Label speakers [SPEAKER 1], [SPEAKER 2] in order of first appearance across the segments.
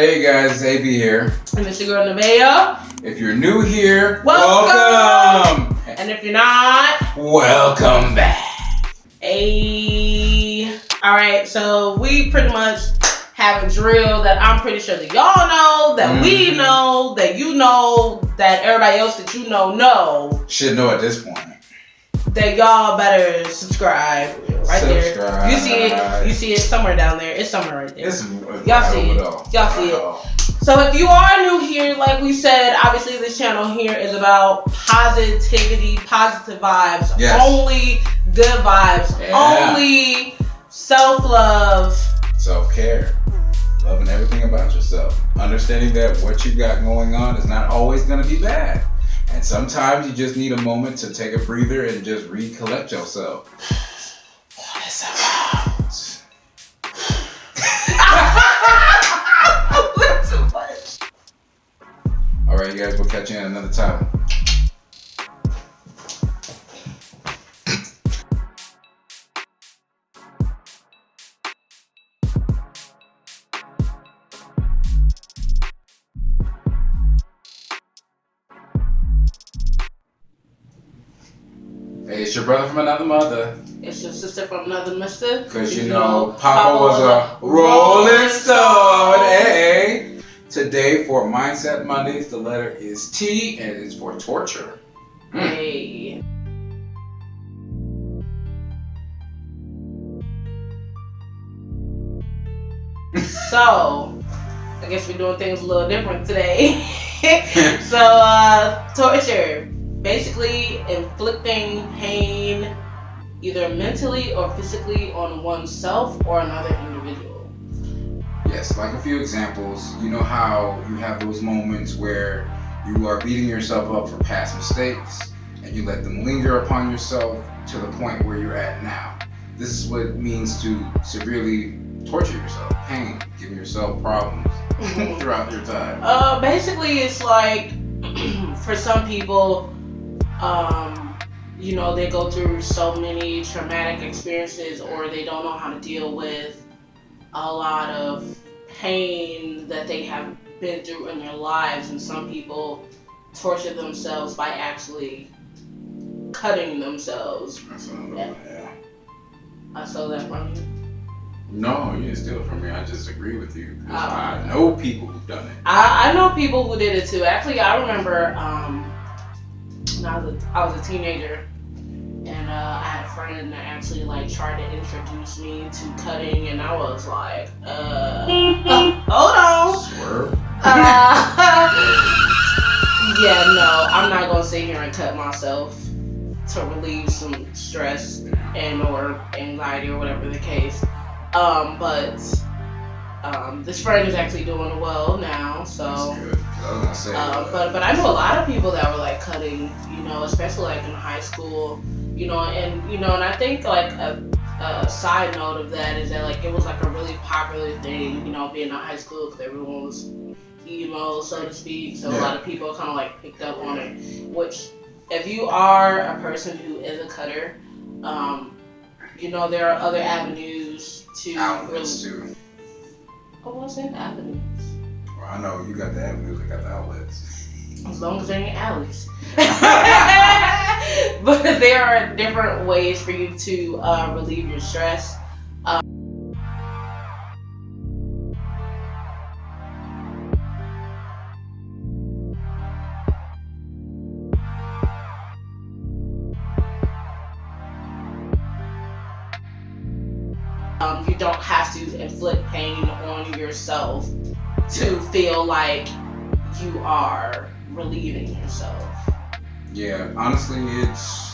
[SPEAKER 1] Hey guys, it's AB here.
[SPEAKER 2] And it's your girl Nevaeh.
[SPEAKER 1] If you're new here,
[SPEAKER 2] welcome! And if you're not,
[SPEAKER 1] welcome back.
[SPEAKER 2] Hey. Alright, so we pretty much have a drill that I'm pretty sure that y'all know, that we know, that you know, that everybody else that you know.
[SPEAKER 1] Should know at this point.
[SPEAKER 2] That y'all better subscribe right there. You see it somewhere down there. It's somewhere right there. Y'all see it. Y'all see it. So if you are new here, like we said, obviously this channel here is about positivity, positive vibes, only good vibes, only self-love,
[SPEAKER 1] self-care, loving everything about yourself, understanding that what you got going on is not always going to be bad. And sometimes you just need a moment to take a breather and just recollect yourself.
[SPEAKER 2] What is about? Too much.
[SPEAKER 1] All right, you guys, we'll catch you in another time. Hey, it's your brother from another mother.
[SPEAKER 2] It's your sister from another mister.
[SPEAKER 1] Because you know, Papa was a rolling stone. Hey. Today for Mindset Mondays, the letter is T and it is for torture.
[SPEAKER 2] Hey. So, I guess we're doing things a little different today. So, torture. Basically inflicting pain either mentally or physically on oneself or another individual.
[SPEAKER 1] Yes, like a few examples. You know how you have those moments where you are beating yourself up for past mistakes and you let them linger upon yourself to the point where you're at now. This is what it means to severely torture yourself, pain, giving yourself problems throughout your time.
[SPEAKER 2] Basically it's like for some people, you know, they go through so many traumatic experiences or they don't know how to deal with a lot of pain that they have been through in their lives, and some people torture themselves by actually cutting themselves. I stole that from you.
[SPEAKER 1] No, you didn't steal it from me. I just agree with you. I know people who've done it.
[SPEAKER 2] I know people who did it too. Actually, I remember I was a teenager, and I had a friend that actually like tried to introduce me to cutting, and I was like, hold on.
[SPEAKER 1] Swerve.
[SPEAKER 2] Yeah, no, I'm not gonna sit here and cut myself to relieve some stress and or anxiety or whatever the case. But this friend is actually doing well now, so.
[SPEAKER 1] That's good. I was gonna say.
[SPEAKER 2] But I know a lot of people that were like cutting, you know, especially like in high school, you know, and I think like a side note of that is that like it was like a really popular thing, you know, being in high school because everyone was emo, so to speak. So a lot of people kind of like picked up on it. Which, if you are a person who is a cutter, you know, there are other avenues to.
[SPEAKER 1] Outlets too.
[SPEAKER 2] I wasn't avenues.
[SPEAKER 1] Well, I know you got the avenues, I got the outlets.
[SPEAKER 2] As long as they're in alleys. But there are different ways for you to relieve your stress. You don't have to inflict pain on yourself to feel like you are relieving yourself.
[SPEAKER 1] Yeah, honestly, it's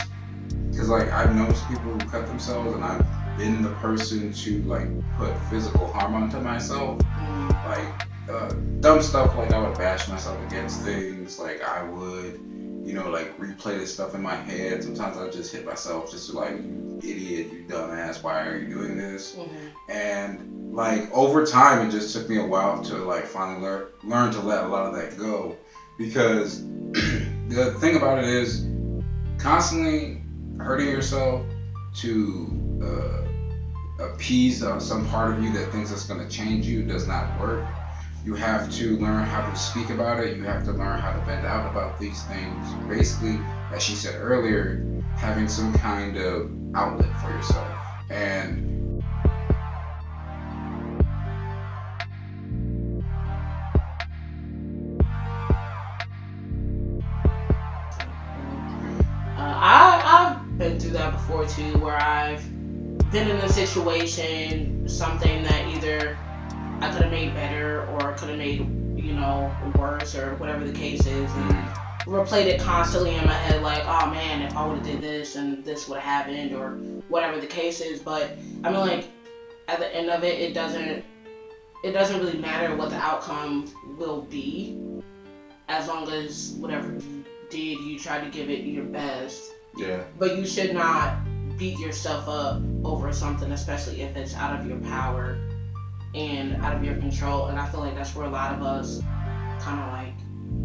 [SPEAKER 1] because like I've noticed people who cut themselves, and I've been the person to like put physical harm onto myself. Like dumb stuff, like I would bash myself against things, like I would, you know, like replay this stuff in my head. Sometimes I just hit myself just like, you idiot, you dumbass, why are you doing this? And like over time, it just took me a while to like finally learn to let a lot of that go, because the thing about it is constantly hurting yourself to appease some part of you that thinks it's going to change you does not work. You have to learn how to speak about it. You have to learn how to vent out about these things. Basically, as she said earlier, having some kind of outlet for yourself. And
[SPEAKER 2] I've been through that before too, where I've been in a situation, something that either I could have made better or could have made, worse or whatever the case is, and replayed it constantly in my head, like, oh man, if I would have did this and this would have happened or whatever the case is. But I mean, like, at the end of it, it doesn't really matter what the outcome will be, as long as whatever you did, you tried to give it your best.
[SPEAKER 1] yeah,
[SPEAKER 2] But you should not beat yourself up over something, especially if it's out of your power and out of your control. And I feel like that's where a lot of us kind of like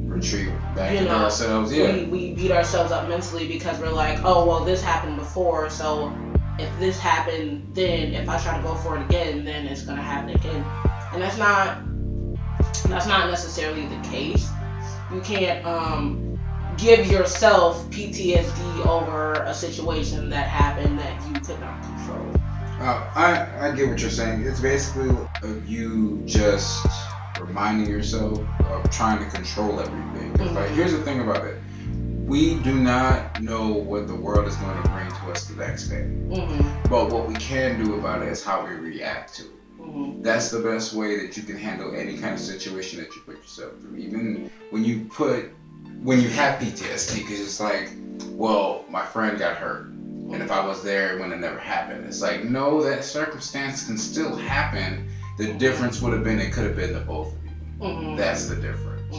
[SPEAKER 1] retreat back into ourselves. Yeah,
[SPEAKER 2] we beat ourselves up mentally because we're like, oh well, this happened before, so if this happened, then if I try to go for it again, then it's gonna happen again. And that's not necessarily the case. You can't give yourself PTSD over a situation that happened that you could not control.
[SPEAKER 1] I get what you're saying. It's basically you just reminding yourself of trying to control everything. Because like, here's the thing about it: we do not know what the world is going to bring to us the next day. But what we can do about it is how we react to it. That's the best way that you can handle any kind of situation that you put yourself through. Even when you have PTSD, because it's like, well, my friend got hurt, and if I was there, it would have never happened. It's like, no, that circumstance can still happen. The difference would have been it could have been the both of you. That's the difference.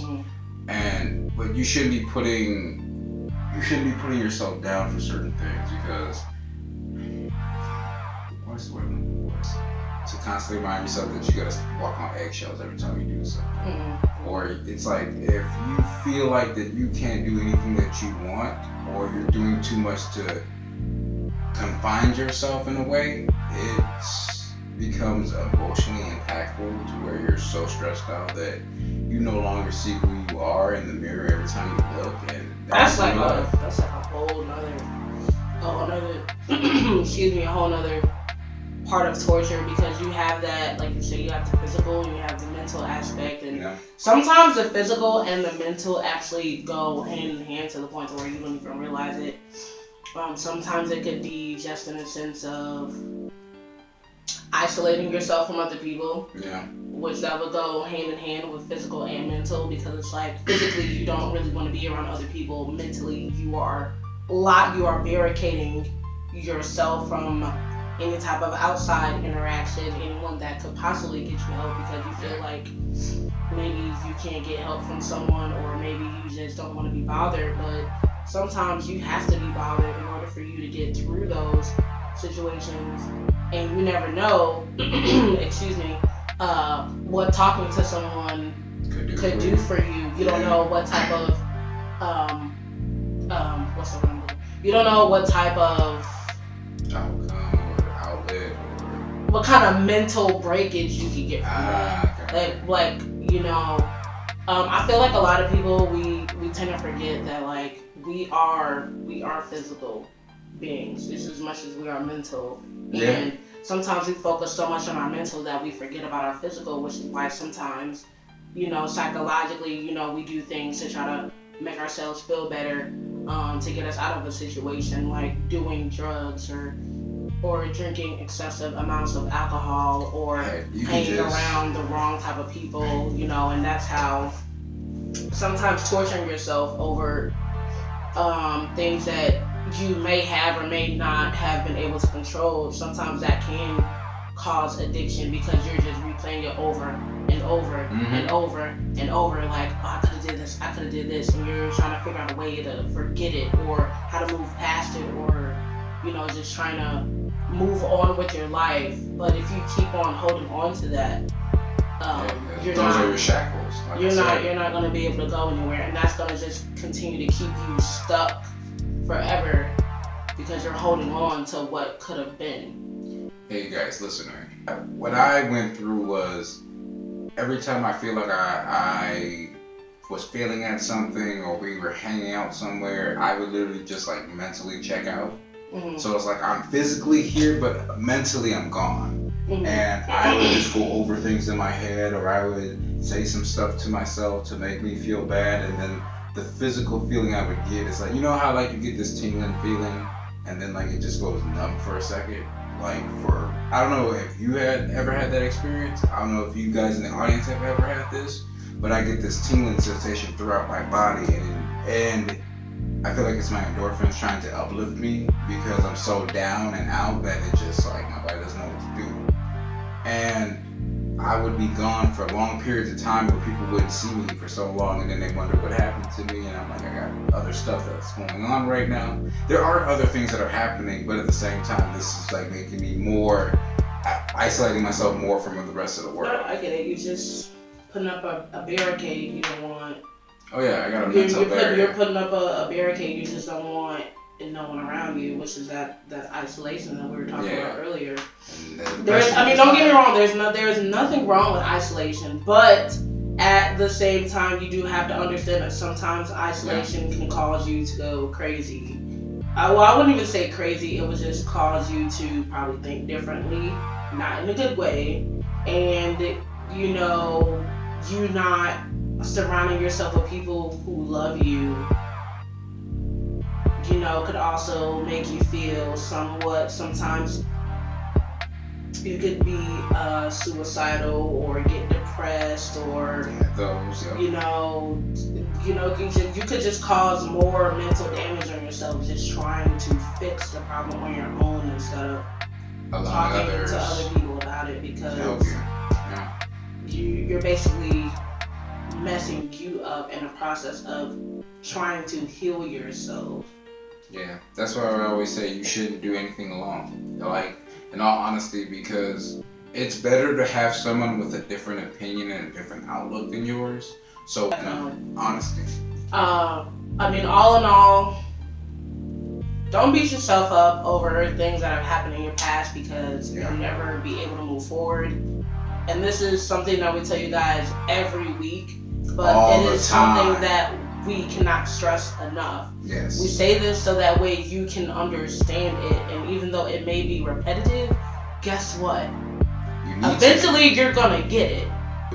[SPEAKER 1] But you shouldn't be putting yourself down for certain things, because what's the word? To constantly remind yourself that you gotta walk on eggshells every time you do something. Or it's like, if you feel like that you can't do anything that you want, or you're doing too much to confine yourself in a way, it becomes emotionally impactful to where you're so stressed out that you no longer see who you are in the mirror every time you look. And
[SPEAKER 2] that's like a whole nother excuse me, a whole nother part of torture, because you have that, like you said, you have the physical and you have the mental aspect, and sometimes the physical and the mental actually go hand in hand to the point where you don't even realize it. Sometimes it could be just in a sense of isolating yourself from other people, which that would go hand in hand with physical and mental, because it's like, physically you don't really want to be around other people. Mentally you are barricading yourself from any type of outside interaction, anyone that could possibly get you help, because you feel like maybe you can't get help from someone, or maybe you just don't want to be bothered. But sometimes you have to be bothered in order for you to get through those situations, and you never know excuse me, what talking to someone could do for you. You don't know what type of what's the word? You don't know what type of what kind of mental breakage you could get from that. Like I feel like a lot of people, we tend to forget that, like, we are physical beings just as much as we are mental. And sometimes we focus so much on our mental that we forget about our physical, which is why sometimes, psychologically, we do things to try to make ourselves feel better, to get us out of a situation, like doing drugs or drinking excessive amounts of alcohol, or hanging around the wrong type of people, and that's how sometimes torturing yourself over things that you may have or may not have been able to control, sometimes that can cause addiction, because you're just replaying it over and over and over and over, like, oh, I could have did this, and you're trying to figure out a way to forget it, or how to move past it, or just trying to move on with your life. But if you keep on holding on to that,
[SPEAKER 1] those are your shackles. Like
[SPEAKER 2] you're not going to be able to go anywhere, and that's going to just continue to keep you stuck forever, because you're holding on to what could have been.
[SPEAKER 1] Hey guys, listening. What I went through was every time I feel like I was failing at something or we were hanging out somewhere, I would literally just like mentally check out.
[SPEAKER 2] Mm-hmm.
[SPEAKER 1] So it's like I'm physically here, but mentally I'm gone.
[SPEAKER 2] Mm-hmm.
[SPEAKER 1] And I would just go over things in my head, or I would say some stuff to myself to make me feel bad, and then the physical feeling I would get is like, you know how like you get this tingling feeling, and then like it just goes numb for a second. Like for I don't know if you had ever had that experience. I don't know if you guys in the audience have ever had this, but I get this tingling sensation throughout my body, and I feel like it's my endorphins trying to uplift me because I'm so down and out that it just like my body doesn't know what to do. And I would be gone for long periods of time where people wouldn't see me for so long, and then they wonder what happened to me, and I'm like, I got other stuff that's going on right now. There are other things that are happening, but at the same time, this is like making me more, isolating myself more from the rest of the world.
[SPEAKER 2] No, I get it. You just putting up a barricade you don't want.
[SPEAKER 1] Oh yeah, I got a mental barrier.
[SPEAKER 2] You're putting up a barricade you just don't want no one around you, which is that isolation that we were talking about earlier. Don't get me wrong. There's nothing wrong with isolation, but at the same time, you do have to understand that sometimes isolation can cause you to go crazy. Well, I wouldn't even say crazy. It would just cause you to probably think differently, not in a good way, and you not surrounding yourself with people who love you, could also make you feel sometimes you could be suicidal or get depressed or you could just cause more mental damage on yourself just trying to fix the problem on your own instead of talking to other people about it, because you're basically messing you up in the process of trying to heal yourself.
[SPEAKER 1] Yeah, that's why I always say you shouldn't do anything alone. Like, in all honesty, because it's better to have someone with a different opinion and a different outlook than yours. So, honesty.
[SPEAKER 2] All in all, don't beat yourself up over things that have happened in your past, because you'll never be able to move forward. And this is something that we tell you guys every week, but it is something that we cannot stress enough.
[SPEAKER 1] Yes.
[SPEAKER 2] We say this so that way you can understand it, and even though it may be repetitive, guess what? Eventually you're gonna get it.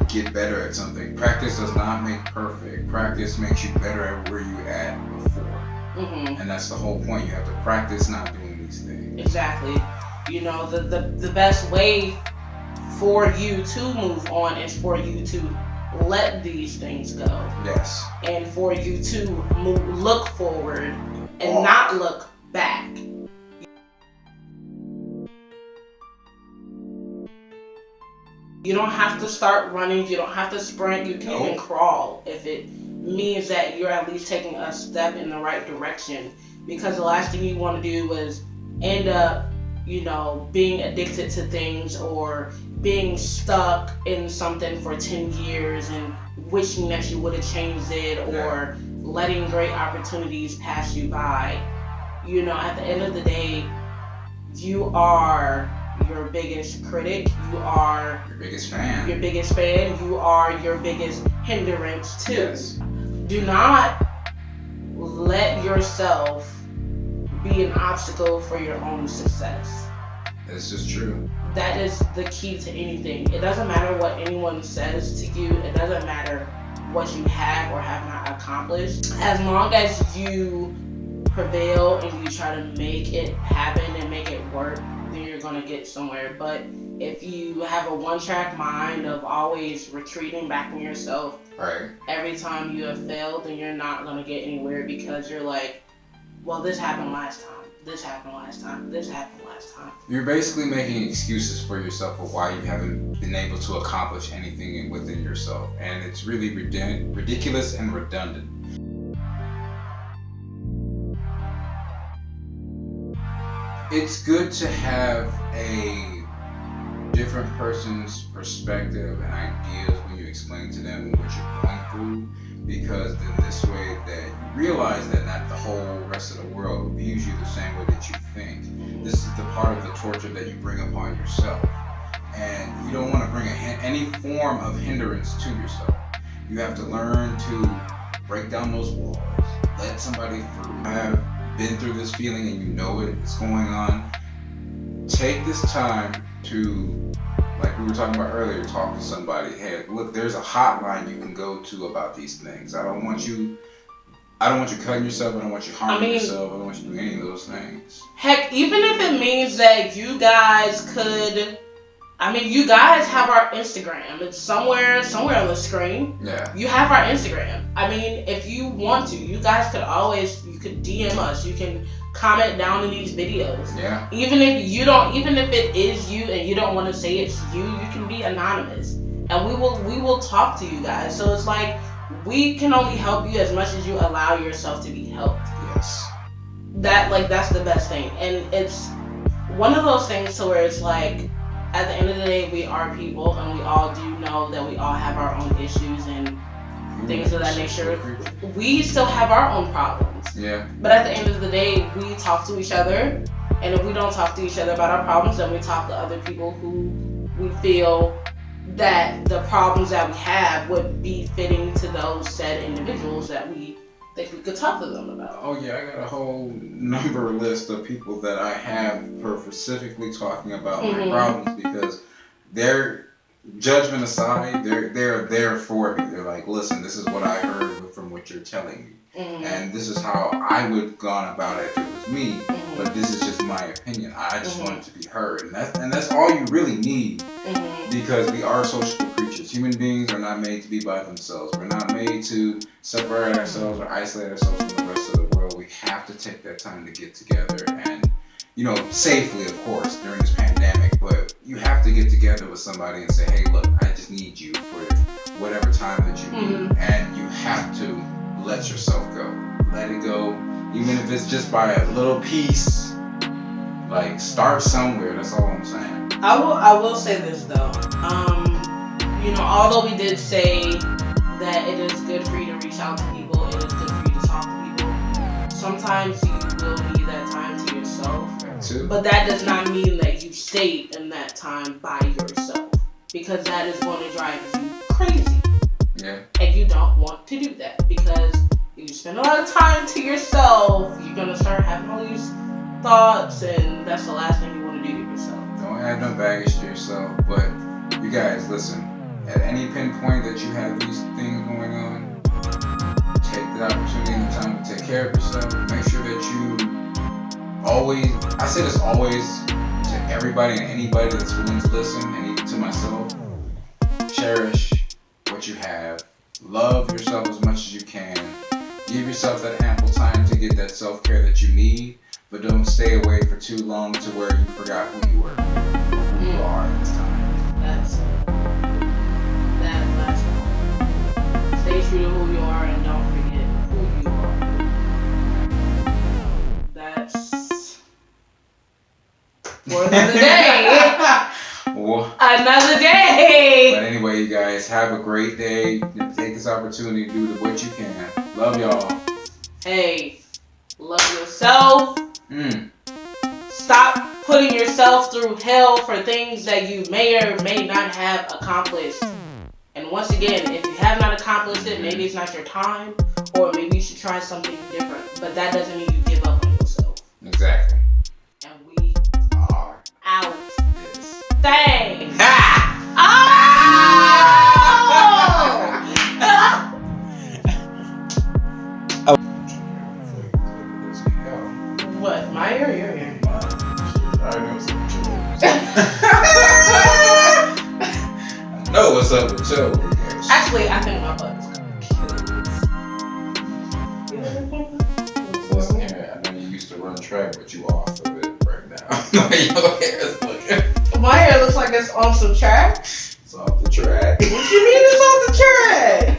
[SPEAKER 1] Get better at something. Practice does not make perfect. Practice makes you better at where you at before.
[SPEAKER 2] Mm-hmm.
[SPEAKER 1] And that's the whole point. You have to practice not doing these things.
[SPEAKER 2] Exactly. The best way for you to move on is for you to let these things go.
[SPEAKER 1] Yes.
[SPEAKER 2] And for you to look forward and not look back. You don't have to start running. You don't have to sprint. You can even crawl if it means that you're at least taking a step in the right direction. Because the last thing you want to do is end up, being addicted to things or being stuck in something for 10 years and wishing that you would have changed it, or letting great opportunities pass you by. At the end of the day, you are your biggest critic. You are
[SPEAKER 1] your biggest fan.
[SPEAKER 2] You are your biggest hindrance too.
[SPEAKER 1] Yes.
[SPEAKER 2] Do not let yourself be an obstacle for your own success.
[SPEAKER 1] This is true.
[SPEAKER 2] That is the key to anything. It doesn't matter what anyone says to you. It doesn't matter what you have or have not accomplished. As long as you prevail and you try to make it happen and make it work, then you're going to get somewhere. But if you have a one-track mind of always retreating back in yourself, every time you have failed, then you're not going to get anywhere, because you're like, well, this happened last time. This happened last time. This happened last time.
[SPEAKER 1] You're basically making excuses for yourself of why you haven't been able to accomplish anything within yourself. And it's really ridiculous and redundant. It's good to have a different person's perspective and ideas when you explain to them what you're going through, because then this way that you realize that not the whole rest of the world views you the same way that you think. This is the part of the torture that you bring upon yourself. and you don't want to bring any form of hindrance to yourself. You have to learn to break down those walls, let somebody through. Have been through this feeling and you know it's going on. Take this time to, like we were talking about earlier, talk to somebody. Hey, look, there's a hotline you can go to about these things. I don't want you cutting yourself. I don't want you harming yourself. I don't want you doing any of those things.
[SPEAKER 2] Heck, even if it means that you guys could, you guys have our Instagram. It's somewhere on the screen.
[SPEAKER 1] Yeah.
[SPEAKER 2] You have our Instagram. If you want to, you guys you could DM us. You can comment down in these videos.
[SPEAKER 1] Yeah.
[SPEAKER 2] Even if it is you and you don't want to say it's you can be anonymous. And we will talk to you guys. So it's like, we can only help you as much as you allow yourself to be helped.
[SPEAKER 1] Yes.
[SPEAKER 2] That's the best thing. And it's one of those things to where it's like, at the end of the day, we are people, and we all do know that we all have our own issues and things of that nature. We still have our own problems.
[SPEAKER 1] Yeah.
[SPEAKER 2] But at the end of the day, we talk to each other, and if we don't talk to each other about our problems, then we talk to other people who we feel that the problems that we have would be fitting to those said individuals that we think we could talk to them about.
[SPEAKER 1] Oh yeah, I got a whole number list of people that I have for specifically talking about my problems, because their judgment aside, they're there for me. They're like, listen, this is what I heard from what you're telling me. And this is how I would have gone about it if it was me, but this is just my opinion. I just want it to be heard, and that's all you really need, because we are social creatures. Human beings are not made to be by themselves. We're not made to separate ourselves or isolate ourselves from the rest of the world. We have to take that time to get together, and safely, of course, during this pandemic. But you have to get together with somebody and say, hey, look, I just need you for whatever time that you need, and you have to let yourself go. Let it go. Even if it's just by a little piece. Like, start somewhere. That's all I'm saying.
[SPEAKER 2] I will say this though. Although we did say that it is good for you to reach out to people, it is good for you to talk to people, sometimes you will need that time to yourself.
[SPEAKER 1] That too.
[SPEAKER 2] But that does not mean that you stay in that time by yourself, because that is going to drive you crazy.
[SPEAKER 1] Yeah.
[SPEAKER 2] And you don't want to do that, because if you spend a lot of time to yourself, you're going to start having all these thoughts, and that's the last thing you want to do to yourself.
[SPEAKER 1] Don't add no baggage to yourself. But you guys, listen, at any pinpoint that you have these things going on, take the opportunity and the time to take care of yourself. Make sure that you always, I say this always to everybody and anybody that's willing to listen, and even to myself, cherish what you have. Love yourself as much as you can. Give yourself that ample time to get that self-care that you need, but don't stay away for too long to where you forgot who you were, who you are at this time.
[SPEAKER 2] That's that last one. Stay true to who you are and don't forget who you are. That's for another day. Another day.
[SPEAKER 1] But anyway, you guys, have a great day. Take this opportunity to do what you can. Love y'all.
[SPEAKER 2] Hey, love yourself. Stop putting yourself through hell for things that you may or may not have accomplished. And once again, if you have not accomplished it, maybe it's not your time, or maybe you should try something different. But that doesn't mean you give up on yourself.
[SPEAKER 1] Exactly.
[SPEAKER 2] And we
[SPEAKER 1] are
[SPEAKER 2] out.
[SPEAKER 1] This
[SPEAKER 2] Thanks. What? My ear or your ear?
[SPEAKER 1] I know what's up with your I know what's up with your
[SPEAKER 2] Actually, I think my butt is
[SPEAKER 1] Listen here, I know you used to run track, but you off of it right now. Your hair is looking.
[SPEAKER 2] My hair looks like it's on some track.
[SPEAKER 1] It's off the track.
[SPEAKER 2] What you mean it's on the track?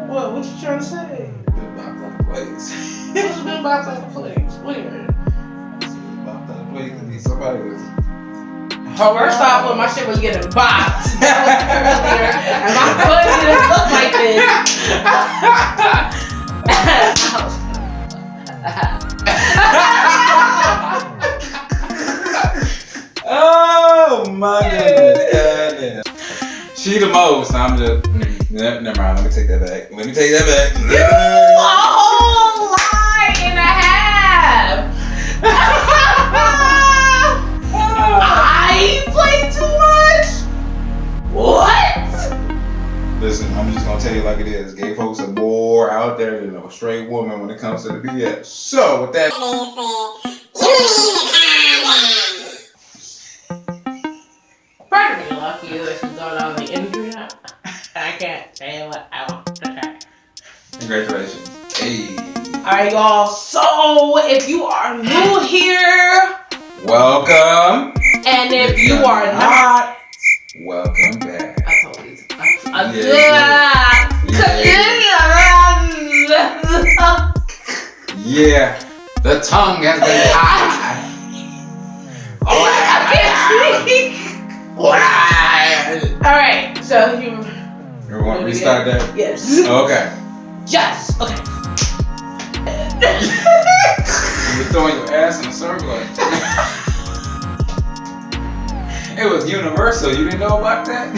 [SPEAKER 2] What you trying to say?
[SPEAKER 1] Been knocked out of place.
[SPEAKER 2] What's been boxed out of place? Where?
[SPEAKER 1] Knocked out of place. I need somebody that's...
[SPEAKER 2] First off, when my shit was getting boxed, that was earlier, and my foot didn't look like this.
[SPEAKER 1] Oh my goodness. She the most. I'm just. Never mind. Let me take that back.
[SPEAKER 2] You a whole lie and a half. I play too much. What?
[SPEAKER 1] Listen, I'm just gonna tell you like it is. Gay folks are more out there than a straight woman when it comes to the BS. So with that
[SPEAKER 2] Pretty lucky this is going on the internet. I can't say what I want to say.
[SPEAKER 1] congratulations. Hey.
[SPEAKER 2] Alright, y'all. So if you are new here,
[SPEAKER 1] welcome.
[SPEAKER 2] And if you are not,
[SPEAKER 1] welcome back.
[SPEAKER 2] I told you.
[SPEAKER 1] Yeah, the tongue has been tied.
[SPEAKER 2] I can't speak. Alright, so you
[SPEAKER 1] want to restart that?
[SPEAKER 2] Yes.
[SPEAKER 1] Okay.
[SPEAKER 2] Yes. Okay.
[SPEAKER 1] You're throwing your ass in a circle. It was universal. You didn't know about that?